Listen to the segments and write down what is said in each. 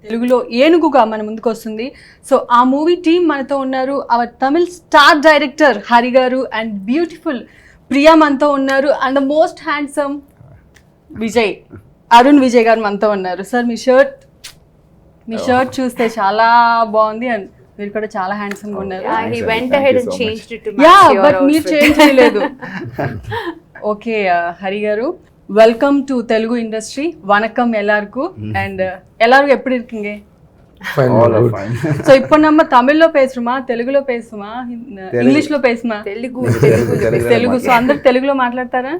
తెలుగులో ఏనుగుగా మన ముందుకు వస్తుంది. సో ఆ మూవీ టీమ్ మనతో ఉన్నారు. Our Tamil star director Hari గారు అండ్ బ్యూటిఫుల్ ప్రియా మనతో ఉన్నారు. And the most handsome Vijay, Arun Vijay గారు మనతో ఉన్నారు. సార్ మీ షర్ట్ చూస్తే చాలా బాగుంది అండ్ మీరు కూడా చాలా హ్యాండ్సమ్ గా ఉన్నారు. He went ahead and changed it to match your but outfit. మీరు చేంజ్ చేయలేదు. ఓకే హరి గారు, வெல்கம் டு தெலுங்கு இண்டஸ்ட்ரி. வணக்கம் எல்லாருக்கும். அண்ட் எல்லாரும் எப்படி இருக்கீங்க? ஸோ இப்போ நம்ம தமிழ்ல பேசுறோமா, తెలుగులో பேசுமா, ఇంగ్లీష్లో பேசுமா? తెలుగు. సో అందరు తెలుగులో మాట్లాడతారా?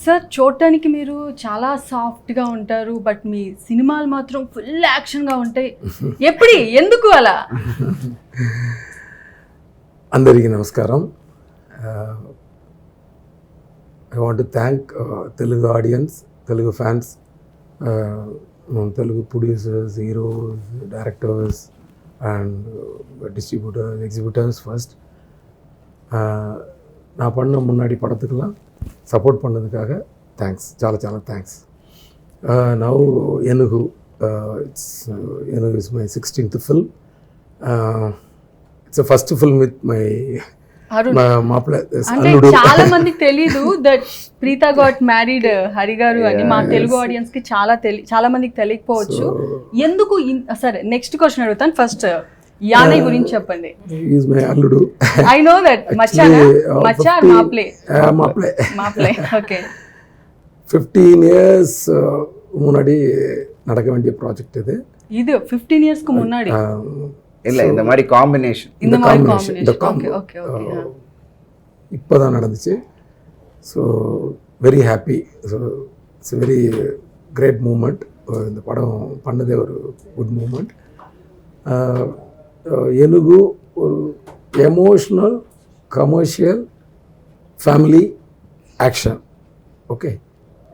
సార్ చూడటానికి మీరు చాలా సాఫ్ట్గా ఉంటారు, బట్ మీ సినిమాలు మాత్రం ఫుల్ యాక్షన్గా ఉంటాయి. ఎందుకు అలా? అందరికీ నమస్కారం. I want to thank Telugu audience, Telugu fans, Telugu producers, heroes, directors and distributors, exhibitors first. நான் பண்ண முன்னாடி படத்துக்கெல்லாம் சப்போர்ட் பண்ணதுக்காக தேங்க்ஸ், చాలా thanks. Now Enugu, Enugu is my 16th film. It's the first film with my చాలా మందికి తెలీదు that Preetha got married Hari గారు అని. మా తెలుగు ఆడియన్స్ కి చాలా మందికి తెలియకపోవచ్చు. ఎందుకు? సరే, నెక్స్ట్ క్వశ్చన్ అడుగుతాను. ఫస్ట్ యానయ్య గురించి చెప్పండి. ఈజ్ మై అల్లుడు. I know that. Maccha మాప్లే. Okay. 15 years முன்னாடி நடக்க வேண்டிய ப்ராஜெக்ட் இது 15 yearsக்கு முன்னாடி இல்லை, இந்த மாதிரி காம்பினேஷன் இப்போ தான் நடந்துச்சு. So very happy. So it's very great moment. இந்த படம் பண்ணதே ஒரு குட் மூமெண்ட். எனுகு ஒரு emotional commercial family action. Okay,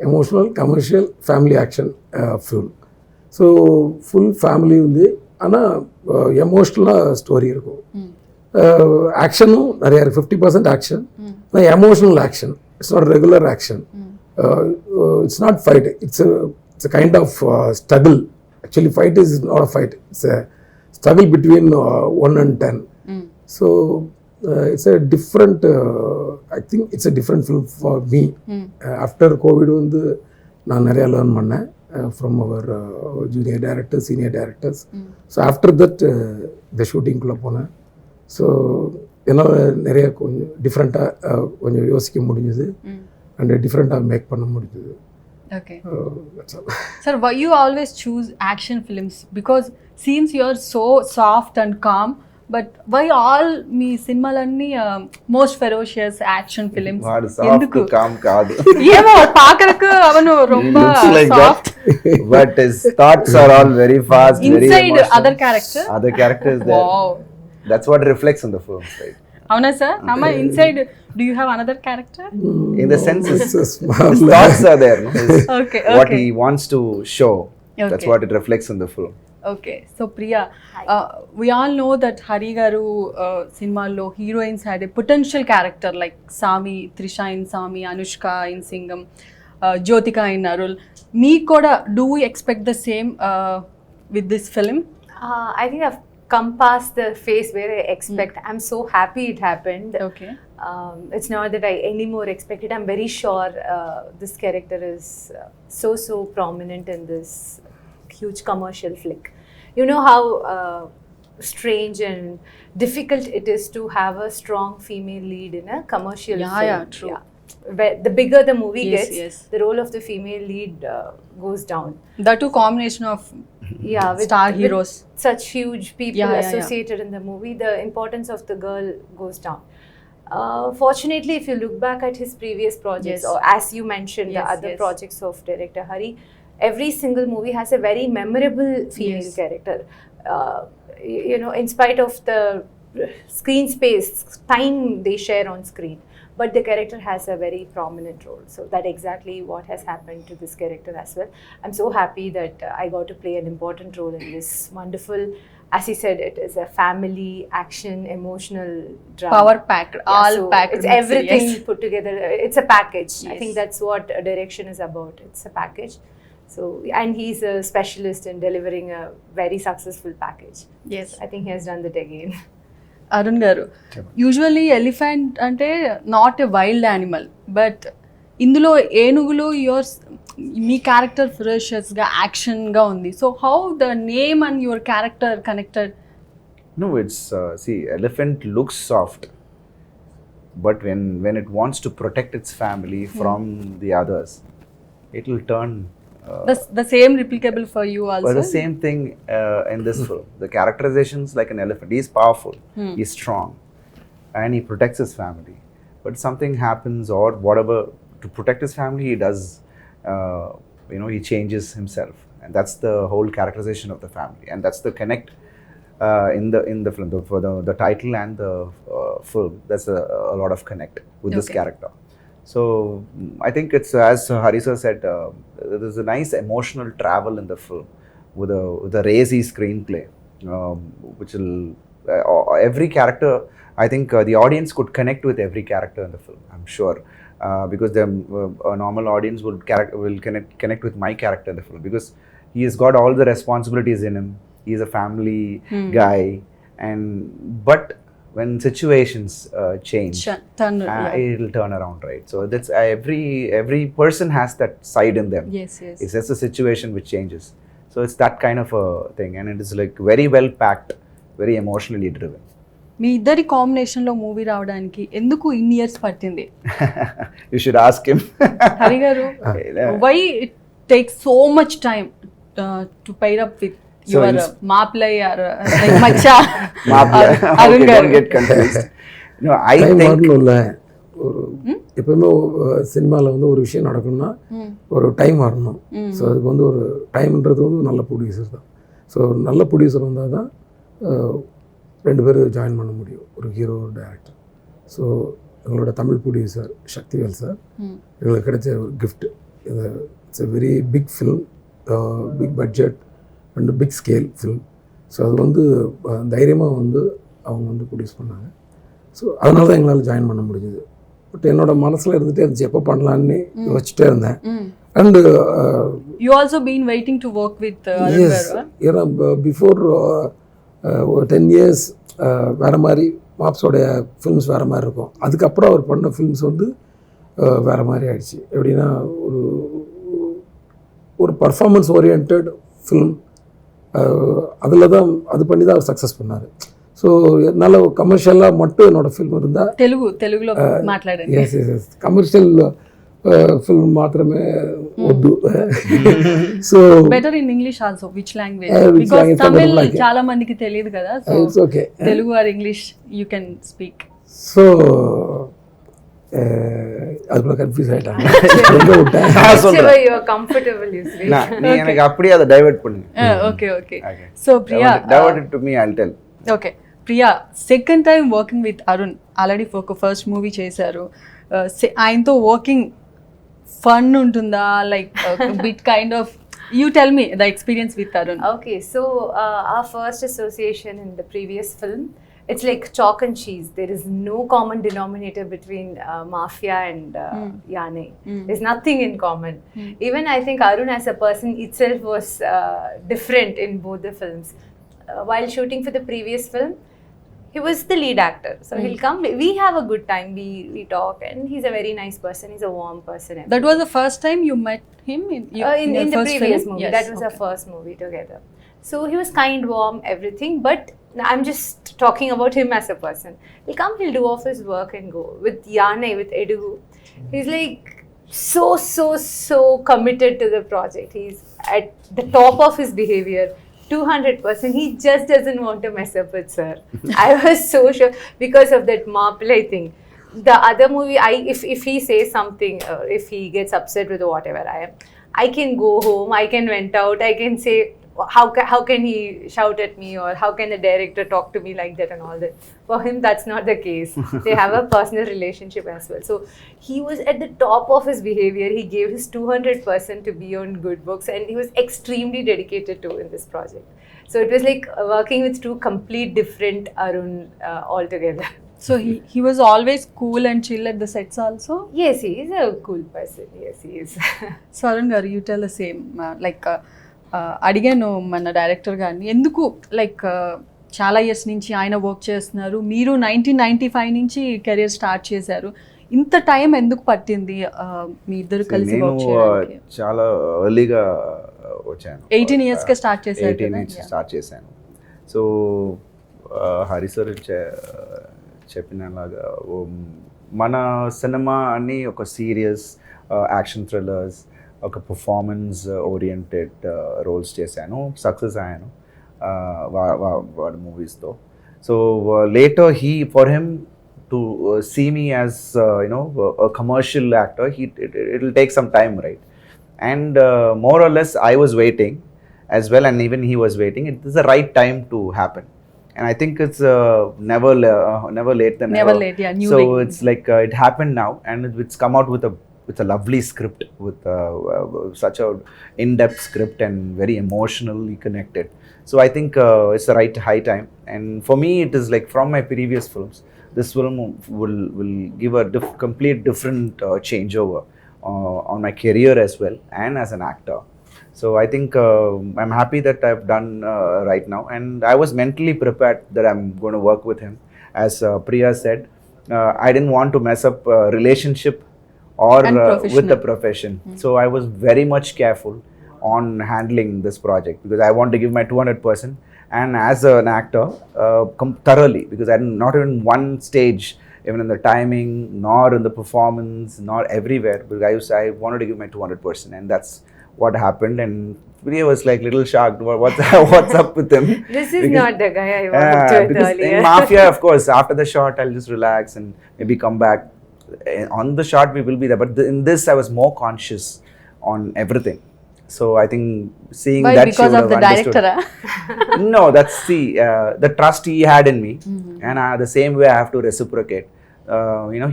emotional commercial family action film. So full family வந்து, ஆனால் எமோஷ்னலாக ஸ்டோரி இருக்கும். ஆக்ஷனும் நிறையா இருக்குது. 50% action, emotional action. It's not regular action. It's not fight. It's a kind of struggle. Actually fight is not a fight. It's a struggle between 1 and 10. So it's a different, I think it's a different film for me. After Covid வந்து நான் நிறையா learn பண்ணேன் from our junior directors, senior directors. So after that the shooting குள்ள போனேன். So என்னால் நிறைய கொஞ்சம் டிஃப்ரெண்ட்டாக கொஞ்சம் யோசிக்க முடிஞ்சது அண்ட் டிஃப்ரெண்ட்டாக மேக் பண்ண முடிஞ்சது. Okay. Sir, why you always choose action films? Because seems you are so soft and calm, but why all మీ సినిమాలన్నీ మోస్ట్ ఫెరోషియస్ యాక్షన్ ఫిల్మ్స్? ఎందుకు కామ్ కాదు? ఏమో పాకరకు అవను ரொம்ப soft, but his thoughts are all very fast, very inside other characters there. Wow, that's what reflects in the film, right? అవునా sir? అమ్మ inside do you have another character? In the sense his thoughts are there, no? Okay. What he wants to show, that's what it reflects in the film. Okay, so Priya, we all know that Hari garu cinemaalo heroines had a potential character like Sami, Trisha in Sami, Anushka in Singham, Jyotika in Arun. Me koda, do we expect the same with this film? I think I've come past the phase where I expect. I'm so happy it happened. Okay. It's not that I anymore expect it. I'm very sure this character is so prominent in this huge commercial flick. You know how strange and difficult it is to have a strong female lead in a commercial film. Yeah, true. Yeah. Where the bigger the movie Yes. gets, the role of the female lead goes down. That too combination of With star heroes. With such huge people Yeah. associated in the movie, the importance of the girl goes down. Fortunately, if you look back at his previous projects, Yes. or as you mentioned, the other Yes. projects of director Hari, every single movie has a very memorable female character. You know, in spite of the screen space, time they share on screen, but the character has a very prominent role. So that's exactly what has happened to this character as well. I'm so happy that I got to play an important role in this wonderful, as he said, it is a family action emotional drama. Power packed, all packed. It's everything put together. It's a package. I think that's what direction is about. It's a package. So, and he's a specialist in delivering a very successful package. Yes. I think he has done that again. Arun గారు, usually elephant అంటే not a wild animal, but ఇందులో ఏనుగులో మీ character ఫిరోషియస్గా యాక్షన్గా ఉంది. So how the name and your character connected? No, it's see, elephant looks soft, but when it wants to protect its family from the others, it will turn. The same replicable for you also? But the same thing in this film. The characterization is like an elephant. He's powerful, he's strong, and he protects his family. But something happens or whatever, to protect his family, he does, he changes himself. And that's the whole characterization of the family. And that's the connect in the film. For the title and the film, there's a lot of connect with this character. So I think it's, as Hari sir said, there's a nice emotional travel in the film with a racy screenplay, which will every character. I think the audience could connect with every character in the film. I'm sure, because a normal audience will connect with my character in the film, because he has got all the responsibilities in him. He's a family guy, but when situations change, it'll turn around, right? So that's every person has that side in them. Yes. It's just a situation which changes. So it's that kind of a thing, and it is like very well packed, very emotionally driven. మీ ఇద్దరి కాంబినేషన్లో movie రావడానికి ఎందుకు ఇన్ని years పట్టింది? You should ask him. Hari గారు, why it takes so much time to pair up with your Maplay or like Macha? Arun garu, don't get confused. No, I think எப்பவுமே சினிமாவில் வந்து ஒரு விஷயம் நடக்கணும்னா ஒரு டைம் வரணும். ஸோ அதுக்கு வந்து ஒரு டைம்ன்றது வந்து நல்ல ப்ரொடியூசர் தான். ஸோ நல்ல ப்ரொடியூசர் வந்தால் தான் ரெண்டு பேரும் ஜாயின் பண்ண முடியும், ஒரு ஹீரோ ஒரு டைரக்டர். ஸோ எங்களோட தமிழ் ப்ரொடியூசர் சக்திவேல் சார் எங்களுக்கு கிடைச்ச ஒரு gift. It's a very big film, big budget and big scale film. So அது வந்து தைரியமாக வந்து அவங்க வந்து ப்ரொடியூஸ் பண்ணாங்க. ஸோ அதனால தான் எங்களால் ஜாயின் பண்ண முடிஞ்சுது. பட் என்னோட மனசில் இருந்துகிட்டே இருந்துச்சு எப்போ பண்ணலான்னு யோசிச்சுட்டே இருந்தேன். And you also been waiting to work with us, ஏன்னா பிஃபோர் ஒரு 10 years வேறு மாதிரி மாப்ஸோடைய ஃபில்ம்ஸ் வேறு மாதிரி இருக்கும். அதுக்கப்புறம் அவர் பண்ண ஃபில்ம்ஸ் வந்து வேறு மாதிரி ஆயிடுச்சு. எப்படின்னா ஒரு பர்ஃபார்மன்ஸ் ஓரியன்ட் ஃபில்ம், அதில் தான் அது பண்ணி தான் அவர் சக்ஸஸ் பண்ணார். ஸோ நல்ல கமர்ஷியலாக மட்டும் என்னோடய ஃபில்ம் இருந்தால் తెలుగులో మాట్లాడండి. Yes yes yes commercial film మాత్రమే వద్దు. So better in English also, which language? Because Tamil చాలా మందికి తెలియదు కదా. So it's okay, Telugu or English you can speak. So அதுக்குள்ள கன்ஃபியூஸ் ஆகிட்டாங்க. You are comfortable, you see. நீ எனக்கு அப்படியே அதை டைவர்ட் பண்ணு. Okay. So Priya, divert it to me, I'll tell. Okay Priya, second time working with Arun. Already ఒక ఫస్ట్ మూవీ చేశారు. ఆయనతో వర్కింగ్ ఫన్ ఉంటుందా? Like bit kind of, you tell me the experience with Arun. Okay, so our first association in the previous film, it's like chalk and cheese. There is no common denominator between Mafia and Yane. There's nothing in common. Even I think Arun as a person itself was different in both the films. While shooting for the previous film, he was the lead actor. So he'll come, we have a good time, we talk, and he's a very nice person, he's a warm person. That was the first time you met him in the previous film? movie. Yes, that was our first movie together. So he was kind, warm, everything, but I'm just talking about him as a person. He'll come, he'll do off his work and go. With Yane, with Enugu, he's like so committed to the project. He's at the top of his behavior, 200%. He just doesn't want to mess up with sir. I was so sure because of that Maplay thing. The other movie, if he says something, if he gets upset with whatever I can go home, I can vent out, I can say how can he shout at me, or how can the director talk to me like that and all that. For him, that's not the case. They have a personal relationship as well. So he was at the top of his behavior. He gave his 200% to be on good books, and he was extremely dedicated to in this project. So it was like working with two complete different Arun altogether. So he was always cool and chill at the sets also. Yes, he is a cool person. Yes, he is. So Arun garu, you tell the same. అడిగాను మన director గారిని, ఎందుకు like చాలా years నుంచి ఆయన work చేస్తున్నారు, మీరు 1995 నుంచి కెరియర్ స్టార్ట్ చేశారు, ఇంత టైం ఎందుకు పట్టింది మీ ఇద్దరు కలిసి వర్క్ చేయడానికి? చాలా ఎర్లీగా వచ్చాను. 18 yearsకే స్టార్ట్ చేశారు. 18 నుంచి స్టార్ట్ చేశాను. సో హరి సార్ చెప్పినలాగా మన సినిమా అన్ని ఒక సీరియస్ యాక్షన్ థ్రిల్లర్స్, ఒక పర్ఫార్మెన్స్ ఓరియంటెడ్ రోల్స్ చేశాను, సక్సెస్ అయ్యాను వాడి మూవీస్తో. So later for him to see me as a commercial actor, it will take some time, right? And more or less I was waiting as well, and even he was waiting. It is the right time to happen, and I think it's never late than never never late, yeah, new so beginning. it's like it happened now, and it's come out with a lovely script, with such a in-depth script and very emotionally connected. So I think it's the right high time, and for me it is like from my previous films, this film will give a complete different changeover on my career as well, and as an actor. So I think I'm happy that I've done right now, and I was mentally prepared that I'm going to work with him. As Priya said, I didn't want to mess up relationship or with the profession. So I was very much careful on handling this project, because I want to give my 200%. And as an actor, thoroughly, because I'm not in one stage, even in the timing, nor in the performance, nor everywhere, because I wanted to give my 200%, and that's what happened. And Priya was like little shocked. What's up with him? This is not the guy I worked with because earlier. in Mafia, of course, after the shot, I'll just relax and maybe come back. On the shot, we will be there, but in this, I was more conscious on everything. So I think seeing Why? that Because of the director? No, that's the trust he had in me, and the same way I have to reciprocate.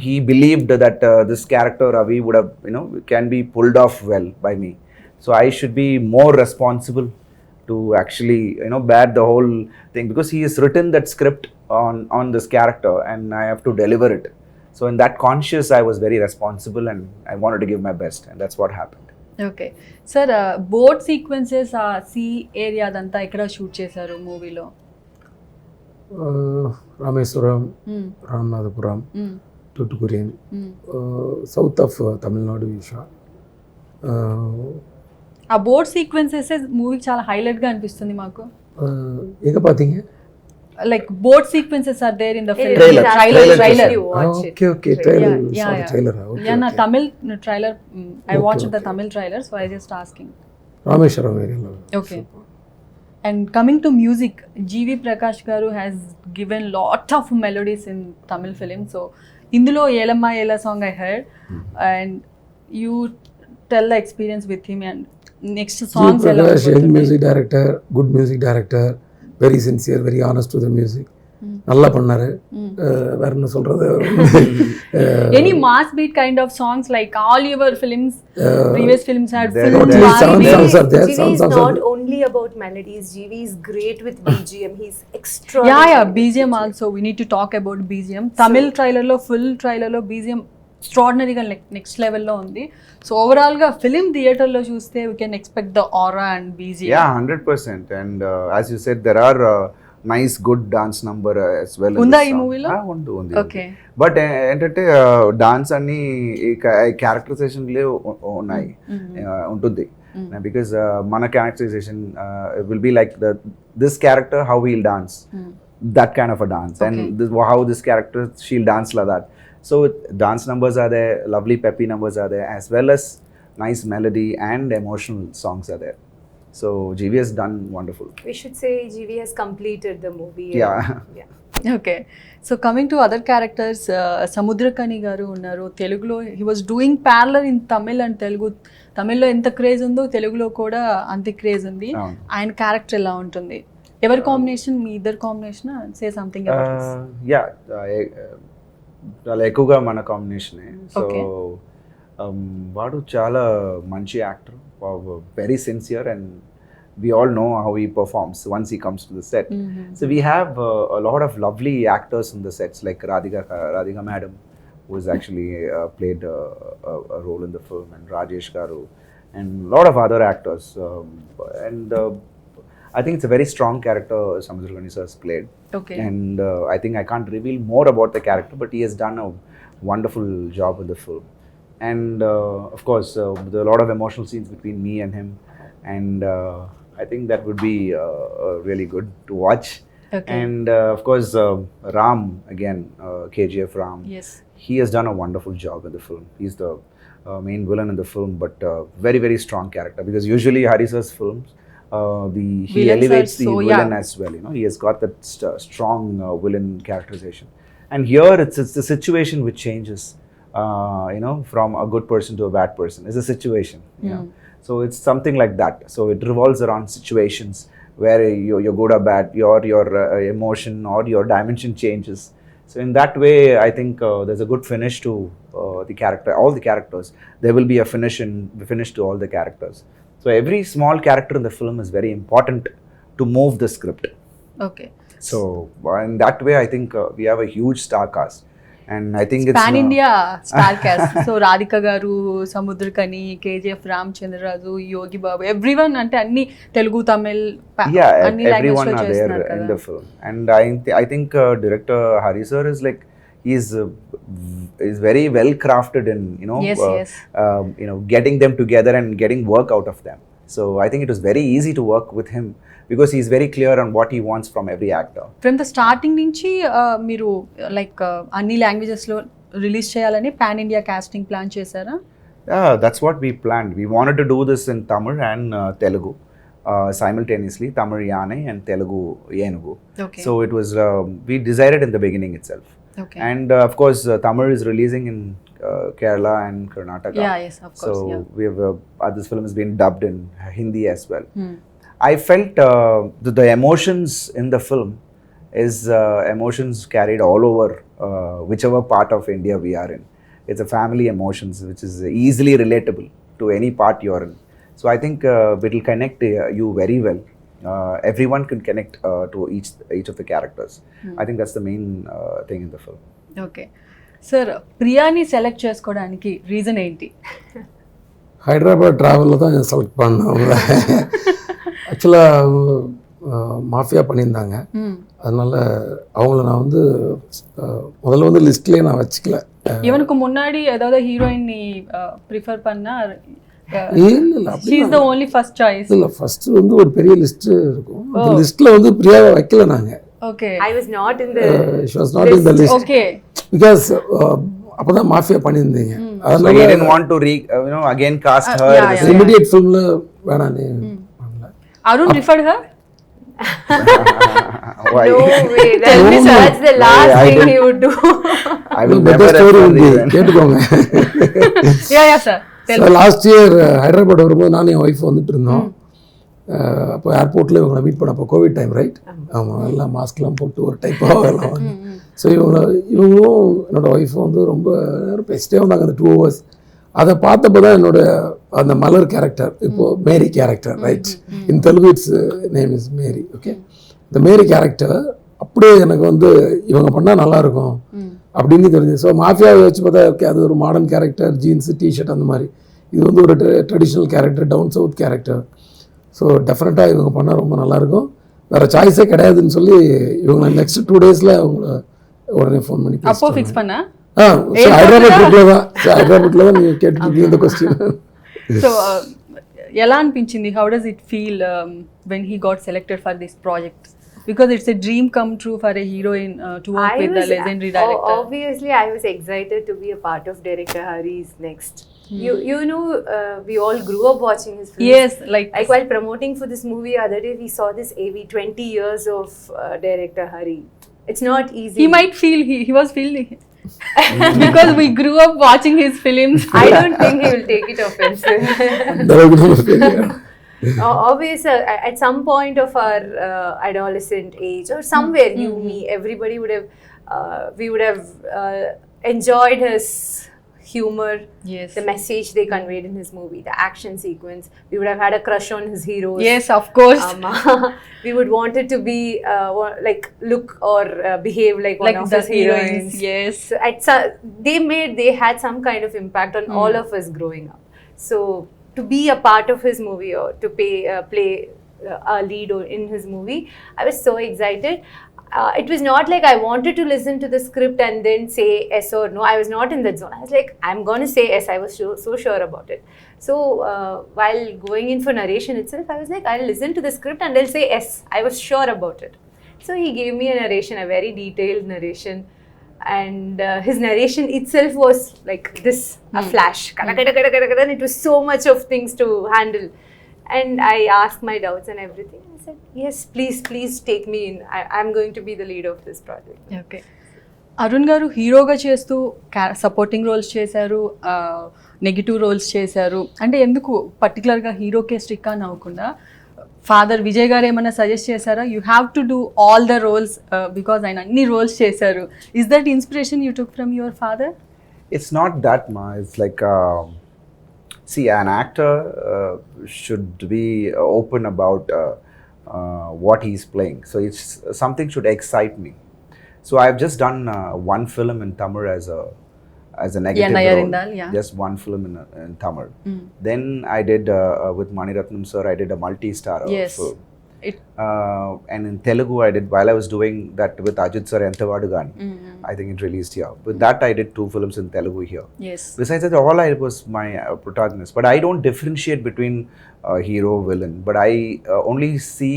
He believed that this character Ravi would have, can be pulled off well by me. So I should be more responsible to actually, bear the whole thing, because he has written that script on this character, and I have to deliver it. So in that conscious, I was very responsible, and I wanted to give my best, and that's what happened. Okay sir, boat sequences ఆ sea area అదంతా ఎక్కడ shoot చేశారు మూవీలో? Rameswaram, Ramanathapuram, Tuticorin, south of Tamil Nadu. ఆ boat sequences మూవీకి చాలా హైలైట్గా అనిపిస్తుంది మాకు. ఎగ పాతీங்க? Like boat sequences are there in the film. Trailer. You watch it. Okay. Trailer. Yeah, na Tamil trailer. I watched the Tamil trailer, so I just asking. Rameshwaram area. Okay. And coming to music, G.V. Prakash garu has given lot of melodies in Tamil film. So indulo Elamma Ela song I heard, and you tell the experience with him and next songs. G.V. Prakash, young music director, good music director. Very sincere, very honest to the music. நல்லா பண்ணாரு. வேற என்ன சொல்றது? Any mass beat kind of songs, like all your films, previous films had full mass beat. Songs are there. GV is not only about melodies. GV is great with BGM. He's extraordinary. Yeah, BGM also. We need to talk about BGM. Tamil trailer lo, full trailer lo BGM extraordinary గా next లెవెల్లో ఉంది. So overall గా film theatre లో చూస్తే we can expect the aura and BGM. Yeah, 100%. And as you said, there are nice good dance number as well. ఉందా ఈ మూవీలో? ఉంది. ఓకే. బట్ ఏంటంటే డాన్స్ అన్ని క్యారెక్టరైజేషన్ లే ఉన్నాయి, ఉంటుంది. బికాస్ మన characterization will be like this character how we'll dance, that kind of a dance, and how this character she'll dance like that. So dance numbers are there, lovely peppy numbers are there, as well as nice melody and emotional songs are there. So GV has done wonderful. We should say GV has completed the movie. Yeah. Okay. So coming to other characters, Samudrakani garu unnaru Telugulo. He was doing parallel in Tamil and Telugu. Tamillo enta craze undo, Telugulo kuda ante craze undi. ఆయన character ఎలా ఉంటుంది? ఎవరి combination? మీ ఇద్దరు combination? Say something about this. Yeah, చాలా ఎక్కువగా మన కాంబినేషనే. So వాడు చాలా మంచి actor, very sincere, and we all know how he performs once he comes to the set. So we have a lot of lovely actors in the sets, like Radhika madam, who has actually played a role in the film, and Rajesh Garu, and a lot of other actors. I think it's a very strong character Samudragani sir has played. Okay. And I think I can't reveal more about the character, but he has done a wonderful job in the film. And of course, there are a lot of emotional scenes between me and him, and I think that would be really good to watch. Okay. And of course, Ram again, KGF Ram. Yes. He has done a wonderful job in the film. He's the main villain in the film, but very, very strong character, because usually Hari sir's films, he Villains elevates are the so, villain yeah. as well. You know, he has got that strong villain characterization. And here it's the situation which changes, you know, from a good person to a bad person. It's a situation, you know. So it's something like that. So it revolves around situations where you're good or bad, your emotion or your dimension changes. So in that way, I think there's a good finish to the character, all the characters. There will be a finish to all the characters. So every small character in the film is very important to move the script. Okay. So in that way, I think we have a huge star cast, and I think it's Pan India star cast. So Radhika Garu, Samudragani, KGF Ramchandraju, Yogi Babu, everyone ante anni Telugu, Tamil, yeah, anni everyone language are there in the film. And I think director Hari sir is like, he's very well crafted in, you know, Yes, yes. You know, getting them together and getting work out of them. So I think it was very easy to work with him, because he's very clear on what he wants from every actor. From the starting నుంచి మీరు like అన్ని లాంగ్వేజెస్లో release చేయాలని pan India casting plan చేశారా? Yeah, that's what we planned. We wanted to do this in Tamil and Telugu simultaneously, Tamil Yane and Telugu Enugu. Okay. So it was, we decided in the beginning itself. Okay. And of course, Tamil is releasing in Kerala and Karnataka. Yeah, yes, of course. So Yeah. we have this film has been dubbed in Hindi as well. I felt the emotions in the film is emotions carried all over whichever part of India we are in. It's a family emotions which is easily relatable to any part you're in. So I think it will connect you very well. Everyone can connect to each of the characters. I think that's the main thing in the film. Okay sir, ప్రియాని select చేసుకోవడానికి reason ఏంటి? ஹைதராபாத் ட்ராவலில் தான் select பண்ணேன் அவங்கள. ஆக்சுவலாக mafia பண்ணியிருந்தாங்க. அதனால் அவங்கள நான் வந்து முதல்ல வந்து லிஸ்ட்லேயே நான் வச்சுக்கல. இவனுக்கு முன்னாடி ஏதாவது ஹீரோயின் நீ ப்ரிஃபர் பண்ணா? இல்லை அப்படி she is the only first choice. இல்லை, ஃபஸ்ட்டு வந்து ஒரு பெரிய லிஸ்ட்டு இருக்கும். அந்த லிஸ்ட்டில் வந்து பிரியாவை வைக்கல நாங்கள். Okay. I was not in the she was not in the list. Okay. Because அப்பதான் மாஃபியா பண்ணியிருந்தீங்க. So அதனால he didn't want to you know, again cast her. yeah, the yeah. same. Immediate ஃபிலிமில் வேணான்னு பண்ணல. Arun referred her? Why? no way. That's the last I thing didn't- he would do. I will better never story refer உண்டு, even. கேட்டுக்கோங்க. Yeah, sir. Last year Hyderabad வரும்போது நானும் என் wife வந்துட்டு இருந்தோம். அப்போ ஏர்போர்ட்டில் இவங்களை மீட் பண்ண, அப்போ கோவிட் டைம் ரைட். ஆமாம், எல்லாம் மாஸ்க்லாம் போட்டு ஒரு டைப்பாக எல்லாம் வந்து. ஸோ இவங்களும் என்னோடய ஒய்ஃபும் வந்து ரொம்ப நேரம் பேசிட்டே வந்தாங்க அந்த 2 hours. அதை பார்த்தப்போ தான் என்னோட அந்த மலர் கேரக்டர், இப்போது Mary character right, in Telugu it's name is Mary. Okay, இந்த மேரி கேரக்டர் அப்படியே எனக்கு வந்து இவங்க பண்ணால் நல்லாயிருக்கும் அப்படின்னு தெரிஞ்சு. ஸோ மாஃபியாவை வச்சு பார்த்தா ஓகே, அது ஒரு மாடர்ன் கேரக்டர், ஜீன்ஸு டிஷர்ட் அந்த மாதிரி. இது வந்து ஒரு traditional character, down south character. So டெஃபினட்டாக இவங்க பண்ணால் ரொம்ப நல்லாயிருக்கும், வேறு சாய்ஸே கிடையாதுன்னு சொல்லி இவங்க நெக்ஸ்ட் 2 daysல அவங்கள உடனே ஃபோன் பண்ணி அப்போ ஃபிக்ஸ் பண்ண? ஹைதராபாத்ல தான் நீங்கள் கேட்டுருக்கீங்க இந்த கொஸ்டின். సో ఎలా అనిపించింది? How does it feel when he got selected for this project? Because it's a dream come true for a heroine to work with a legendary director. Obviously, I was excited to be a part of director Hari's next. You know, we all grew up watching his films. Yes, like while promoting for this movie other day, we saw this AV 20 years of director Hari. It's not easy. he might feel he was feeling because we grew up watching his films. I don't think he will take it offensive. Obviously, at some point of our adolescent age or somewhere, me, everybody would have, we would have enjoyed his humor, Yes. the message they conveyed in his movie, the action sequence. We would have had a crush on his heroes. Yes, of course. We would want it to be like look or behave like one Like of the his heroines. Yes. So they had some kind of impact on all of us growing up. So to be a part of his movie or to play a lead in his movie, I was so excited. It was not like I wanted to listen to the script and then say yes or no. I was not in that zone. I was like, I'm going to say yes. I was so sure about it. So while going in for narration itself, I was like, I'll listen to the script and I'll say yes. I was sure about it. So he gave me a narration, a very detailed narration. And his narration itself was like this, a flash. And it was so much of things to handle. And I asked my doubts and everything. I said, yes, please take me in. I'm going to be the lead of this project. Okay Arun గారు హీరోగా చేస్తూ supporting roles చేశారు, negative roles చేశారు. అంటే ఎందుకు పర్టికులర్గా హీరోకే stick అని అవ్వకుండా ఫాదర్ విజయ్ గారు ఏమైనా సజెస్ట్ చేశారా? You have to do all the roles because ఆయన అన్ని రోల్స్ చేశారు. Is that inspiration you took from your father? It's not that, ma. It's like, see, an actor should be open about what he's playing. So it's something should excite me. So I've just done one film in Tamil as a negative role. Yeah. Just one film in Tamil. Then I did with Mani Ratnam sir. I did a multi-star Yes. film. And in Telugu, I did, while I was doing that with Ajit sir, Entavadu Gani. I think it released here. With that, I did 2 films in Telugu here. Yes. Besides that, all I was my protagonist. But I don't differentiate between hero, villain. But I only see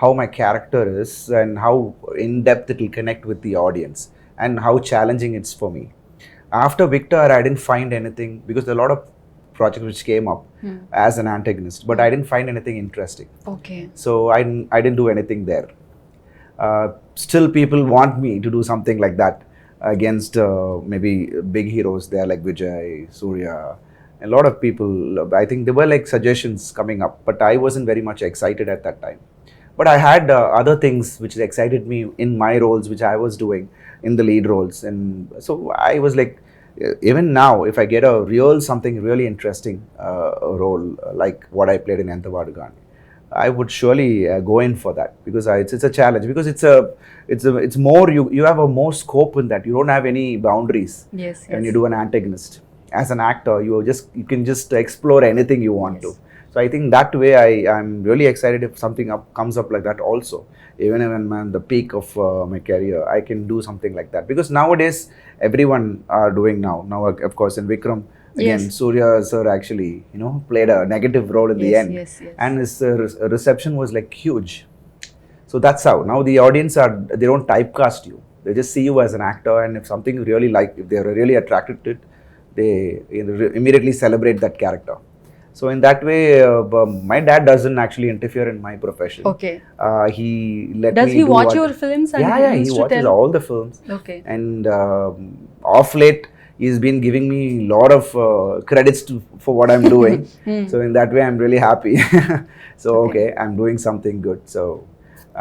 how my character is and how in depth it will connect with the audience and how challenging it's for me. After Victor, I didn't find anything because there are a lot of projects which came up as an antagonist, but I didn't find anything interesting. Okay. So I didn't do anything there. Still, people want me to do something like that against maybe big heroes there like Vijay, Surya. A lot of people, I think there were like suggestions coming up, but I wasn't very much excited at that time. But I had other things which excited me in my roles, which I was doing in the lead roles. And so I was like, even now, if I get a something really interesting role like what I played in Entavadu Gani, I would surely go in for that because it's a challenge. Because it's more, you have a more scope in that. You don't have any boundaries. Yes. When you do an antagonist. As an actor, you can just explore anything you want to. So I think that way I'm really excited if something comes up like that also. Even when I'm at the peak of my career, I can do something like that. Because nowadays, everyone are doing now. Now, of course, in Vikram, again, Yes. Surya sir actually, played a negative role in the Yes, end. yes, yes. And his reception was like huge. So that's how. Now the audience they don't typecast you. They just see you as an actor, and if something you really like, if they're really attracted to it, they immediately celebrate that character. So in that way, my dad doesn't actually interfere in my profession. Okay. He let Does me he do watch what- your films and Yeah, he used to watches tell? all the films. Okay. And off late, he's been giving me a lot of credits for what I'm doing. So in that way, I'm really happy. So okay, I'm doing something good. So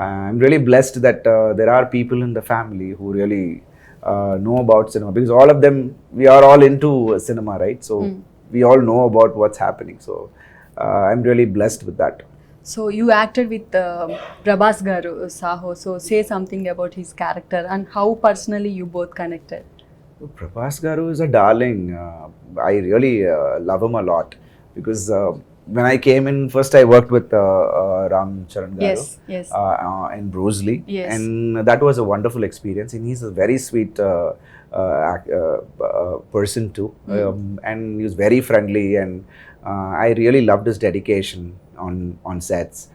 I'm really blessed that there are people in the family who really know about cinema, because all of them, we are all into cinema, right? So we all know about what's happening. So I'm really blessed with that. So you acted with Prabhas garu Saho. So say something about his character and how personally you both connected. Prabhas Garu is a darling. I really love him a lot because when I came in, first I worked with Ram Charan Garu Yes. in Bruce Lee. Yes. And that was a wonderful experience. And he's a very sweet person too. And he was very friendly, and I really loved his dedication on sets.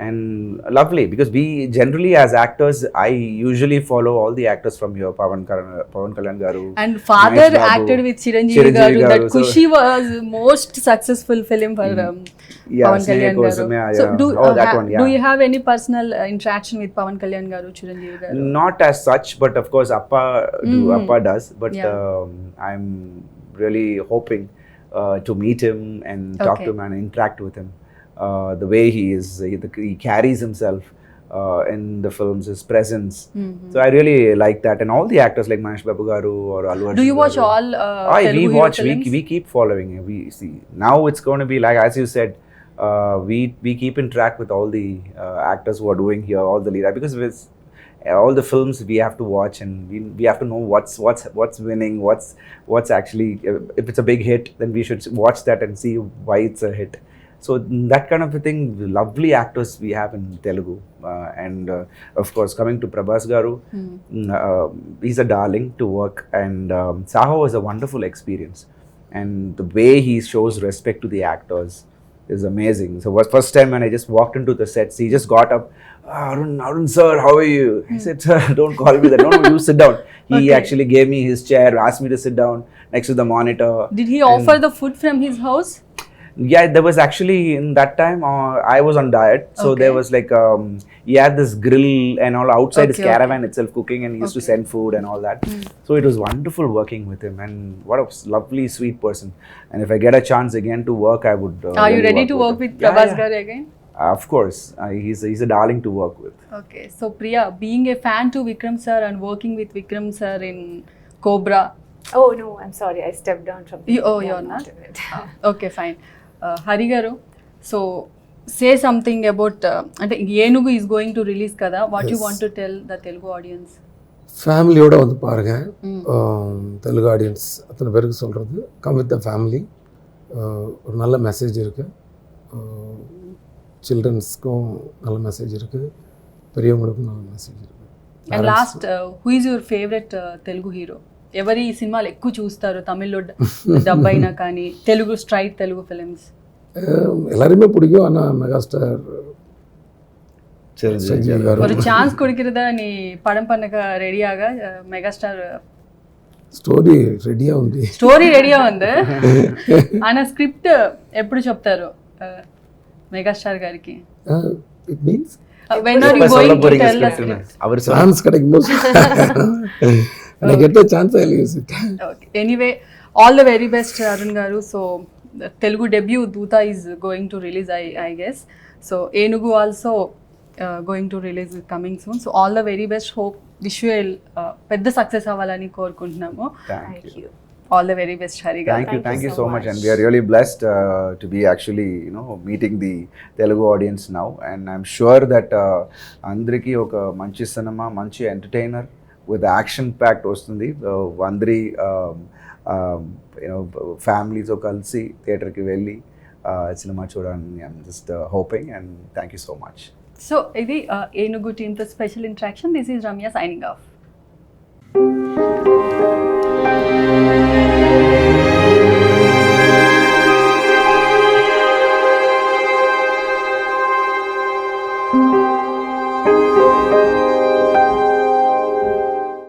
And lovely, because we generally as actors, I usually follow all the actors from here, Pawan Kalyan Garu. And father Mahesh Babu, acted with Chiranjeevi garu. That So- Kushi was most successful film for Pawan Kalyan garu. Kosam, yeah, So yeah. That one, yeah. do you have any personal interaction with Pawan Kalyan garu, Chiranjeevi garu? Not as such, but of course Appa does. But Yeah. I'm really hoping to meet him and talk Okay. to him and interact with him. The way he is, he carries himself in the films, his presence. So I really like that, and all the actors like Mahesh Babu garu or Allu Arjun Do you watch garu. all We Telugu hero watch. films? We keep following. We see now it's going to be like, as you said, we keep in track with all the actors who are doing here, all the lead, because with all the films we have to watch, and we have to know what's winning, what's actually, if it's a big hit, then we should watch that and see why it's a hit. So that kind of a thing, lovely actors we have in Telugu, and of course coming to Prabhas garu, he's a darling to work, and Saho was a wonderful experience, and the way he shows respect to the actors is amazing. So was first time when I just walked into the sets, he just got up, Arun sir, how are you? I said, sir, don't call me that. No, you sit down. He Okay. actually gave me his chair, asked me to sit down next to the monitor. Did he offer the food from his house? Yeah, there was actually, in that time I was on diet, so Okay. there was like he had this grill and all outside his Okay, caravan itself cooking, and he used to Okay. send food and all that. So it was wonderful working with him, and what a lovely, sweet person. And if I get a chance again to work, I would Are you really ready to work with him. Prabhas Yeah. garu again? Of course, he's a darling to work with. Okay, so Priya, being a fan to Vikram sir and working with Vikram sir in Cobra. Oh no, I'm sorry, I stepped down from You, oh, Yeah, you're not? in it. Okay, fine. Hari garu, so say something about అంటే ఏనుగు is going to release కదా, what you Yes. want to tell the Telugu audience? ஃபேமிலியோட வந்து பாருங்க. Telugu audience அத்தனை பேருக்கு சொல்கிறது, come with the family. ஒரு நல்ல மெசேஜ் இருக்குது, சில்ட்ரன்ஸ்க்கும் நல்ல மெசேஜ் இருக்குது, பெரியவங்களுக்கும் நல்ல மெசேஜ் இருக்குது. And last, who is your favorite Telugu hero? ఎవరి సినిమాలు ఎక్కువ చూస్తారు తమిళ్లో డబ్ అయినా కానీ, తెలుగు స్ట్రైట్ తెలుగు ఫిలిమ్స్? எல்லாருமே பிடிக்கும், ஆனால் மெகாஸ்டார் சஞ்சீவ் గారు ஒரு ಚಾನ್ಸ್ ಕೊಡಿಕಿರದ ನೀ పడం పన్నక రెడీಯಾಗ మెగాస్టార్ స్టోరీ రెడీగా ఉంది. స్టోరీ రెడీగా ఉంది, ఆయన స్క్రిప్ట్ ఎప్పుడు చెప్తారు మెగాస్టార్ గారికి? It means when are you இப்ப சொல்ல going to போறீங்க tell the script னு. script? அவர் சொல்ல ఛాన్స్ கிடைக்கும்போது I get a chance, I'll use it. Okay, anyway, all the very best Arun garu. So the Telugu debut Doota is going to release, I guess. So Enugu also going to release coming soon. So all the very best, hope wish you pedda success avalani korukuntunnamo. Thank you. All the very best Hari garu. Thank you so much, and we are really blessed to be actually, meeting the Telugu audience now, and I'm sure that andriki oka manchi cinema, manchi entertainer with action packed vastundi. Andri families kalsi theatre ki velli cinema chodani, I'm just hoping, and thank you so much. So idi Enugu team to special interaction. This is Ramya signing off.